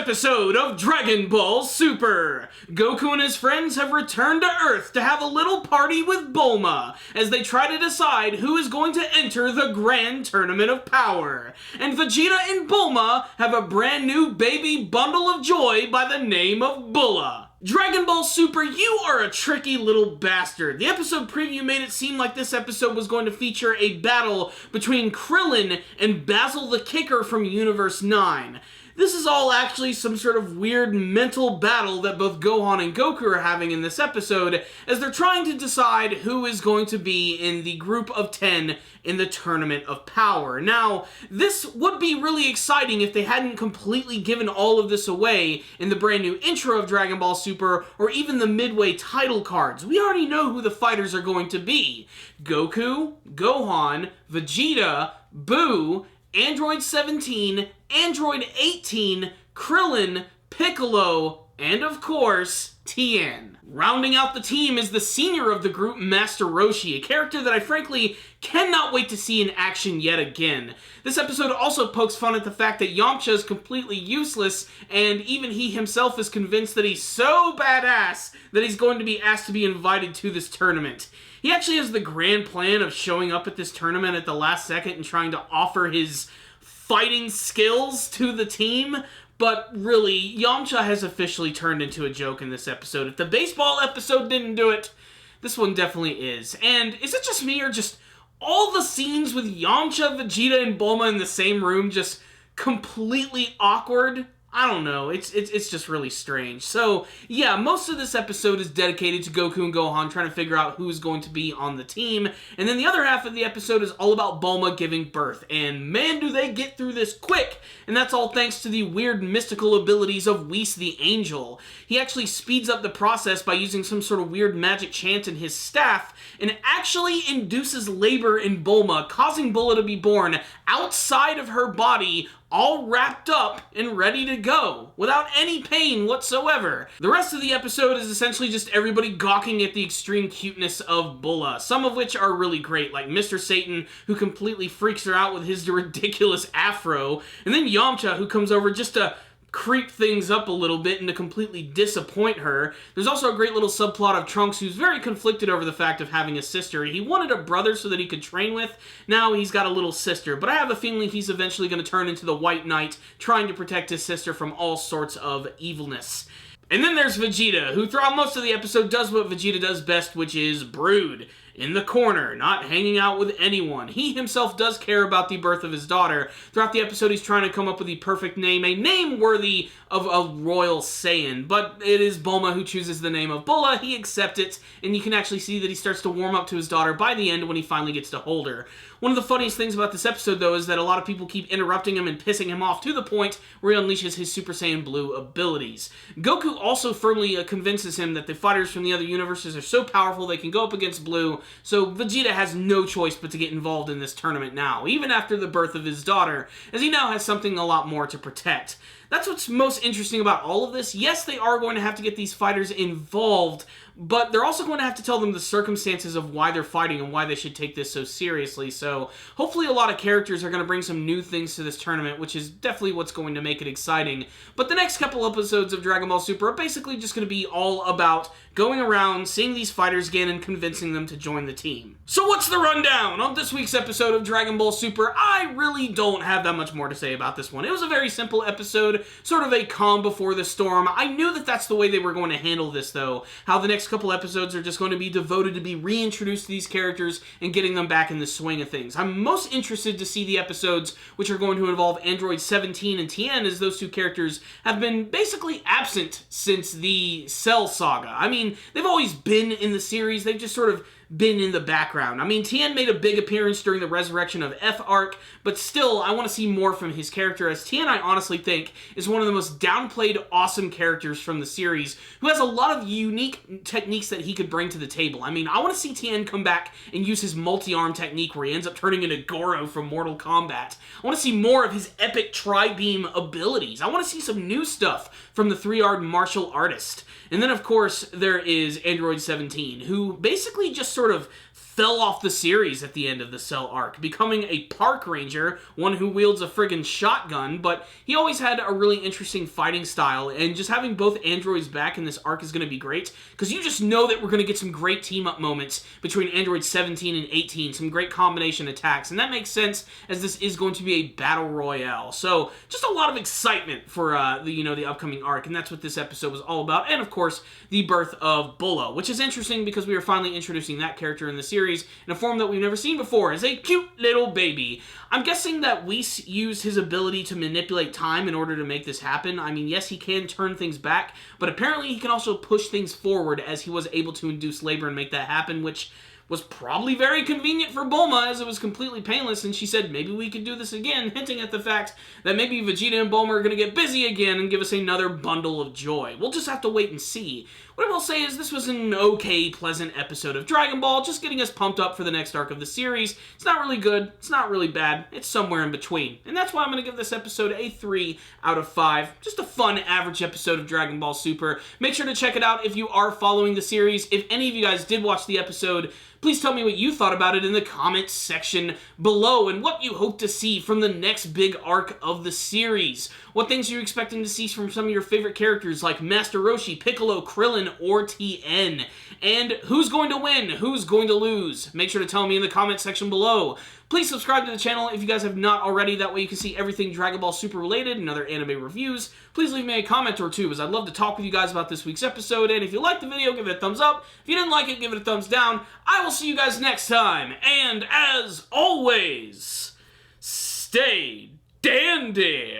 episode of Dragon Ball Super! Goku and his friends have returned to Earth to have a little party with Bulma as they try to decide who is going to enter the Grand Tournament of Power. And Vegeta and Bulma have a brand new baby bundle of joy by the name of Bulla. Dragon Ball Super, you are a tricky little bastard. The episode preview made it seem like this episode was going to feature a battle between Krillin and Basil the Kicker from Universe 9. This is all actually some sort of weird mental battle that both Gohan and Goku are having in this episode as they're trying to decide who is going to be in the group of 10 in the Tournament of Power. Now, this would be really exciting if they hadn't completely given all of this away in the brand new intro of Dragon Ball Super or even the midway title cards. We already know who the fighters are going to be. Goku, Gohan, Vegeta, Buu, Android 17, Android 18, Krillin, Piccolo, and of course, Tien. Rounding out the team is the senior of the group, Master Roshi, a character that I frankly cannot wait to see in action yet again. This episode also pokes fun at the fact that Yamcha is completely useless, and even he himself is convinced that he's so badass that he's going to be asked to be invited to this tournament. He actually has the grand plan of showing up at this tournament at the last second and trying to offer his fighting skills to the team, but really, Yamcha has officially turned into a joke in this episode. If the baseball episode didn't do it, this one definitely is. And is it just me, or just all the scenes with Yamcha, Vegeta, and Bulma in the same room just completely awkward? I don't know, it's just really strange. So, yeah, most of this episode is dedicated to Goku and Gohan trying to figure out who is going to be on the team, and then the other half of the episode is all about Bulma giving birth, and man do they get through this quick, and that's all thanks to the weird mystical abilities of Whis the Angel. He actually speeds up the process by using some sort of weird magic chant in his staff, and actually induces labor in Bulma, causing Bulla to be born outside of her body, all wrapped up and ready to go, without any pain whatsoever. The rest of the episode is essentially just everybody gawking at the extreme cuteness of Bulla, some of which are really great, like Mr. Satan, who completely freaks her out with his ridiculous afro, and then Yamcha, who comes over just to creep things up a little bit and to completely disappoint her. There's also a great little subplot of Trunks, who's very conflicted over the fact of having a sister. He wanted a brother so that he could train with. Now he's got a little sister, but I have a feeling he's eventually going to turn into the White Knight, trying to protect his sister from all sorts of evilness. And then there's Vegeta, who throughout most of the episode does what Vegeta does best, which is brood in the corner, not hanging out with anyone. He himself does care about the birth of his daughter. Throughout the episode, he's trying to come up with the perfect name, a name worthy of a royal Saiyan, but it is Bulma who chooses the name of Bulla. He accepts it, and you can actually see that he starts to warm up to his daughter by the end when he finally gets to hold her. One of the funniest things about this episode, though, is that a lot of people keep interrupting him and pissing him off to the point where he unleashes his Super Saiyan Blue abilities. Goku also firmly convinces him that the fighters from the other universes are so powerful they can go up against Blue, so Vegeta has no choice but to get involved in this tournament now, even after the birth of his daughter, as he now has something a lot more to protect. That's what's most interesting about all of this. Yes, they are going to have to get these fighters involved, but they're also going to have to tell them the circumstances of why they're fighting and why they should take this so seriously. So hopefully a lot of characters are going to bring some new things to this tournament, which is definitely what's going to make it exciting. But the next couple episodes of Dragon Ball Super are basically just going to be all about going around, seeing these fighters again, and convincing them to join the team. So what's the rundown on this week's episode of Dragon Ball Super? I really don't have that much more to say about this one. It was a very simple episode, sort of a calm before the storm. I knew that that's the way they were going to handle this, though. How the next couple episodes are just going to be devoted to be reintroduced to these characters and getting them back in the swing of things. I'm most interested to see the episodes which are going to involve Android 17 and Tien, as those two characters have been basically absent since the Cell saga. I mean, they've always been in the series, they've just sort of been in the background. I mean, Tien made a big appearance during the Resurrection of F arc, but still, I want to see more from his character, as Tien, I honestly think, is one of the most downplayed, awesome characters from the series, who has a lot of unique techniques that he could bring to the table. I mean, I want to see Tien come back and use his multi-arm technique where he ends up turning into Goro from Mortal Kombat. I want to see more of his epic tri-beam abilities. I want to see some new stuff from the three-armed martial artist. And then, of course, there is Android 17, who basically just sort of fell off the series at the end of the Cell arc, becoming a park ranger, one who wields a friggin' shotgun, but he always had a really interesting fighting style, and just having both androids back in this arc is going to be great, because you just know that we're going to get some great team-up moments between androids 17 and 18, some great combination attacks, and that makes sense, as this is going to be a battle royale. So, just a lot of excitement for the upcoming arc, and that's what this episode was all about, and of course, the birth of Bulla, which is interesting because we are finally introducing that character in the series in a form that we've never seen before, as a cute little baby. I'm guessing that Whis used his ability to manipulate time in order to make this happen. I mean, yes, he can turn things back, but apparently he can also push things forward, as he was able to induce labor and make that happen, which was probably very convenient for Bulma, as it was completely painless, and she said, maybe we could do this again, hinting at the fact that maybe Vegeta and Bulma are going to get busy again and give us another bundle of joy. We'll just have to wait and see. What I will say is this was an okay, pleasant episode of Dragon Ball, just getting us pumped up for the next arc of the series. It's not really good, it's not really bad, it's somewhere in between. And that's why I'm going to give this episode a 3 out of 5. Just a fun, average episode of Dragon Ball Super. Make sure to check it out if you are following the series. If any of you guys did watch the episode, please tell me what you thought about it in the comments section below, and what you hope to see from the next big arc of the series. What things you're expecting to see from some of your favorite characters like Master Roshi, Piccolo, Krillin, or Tien. And who's going to win? Who's going to lose? Make sure to tell me in the comments section below. Please subscribe to the channel if you guys have not already. That way you can see everything Dragon Ball Super related and other anime reviews. Please leave me a comment or two, as I'd love to talk with you guys about this week's episode. And if you liked the video, give it a thumbs up. If you didn't like it, give it a thumbs down. I will see you guys next time. And as always, stay dandy,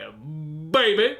baby.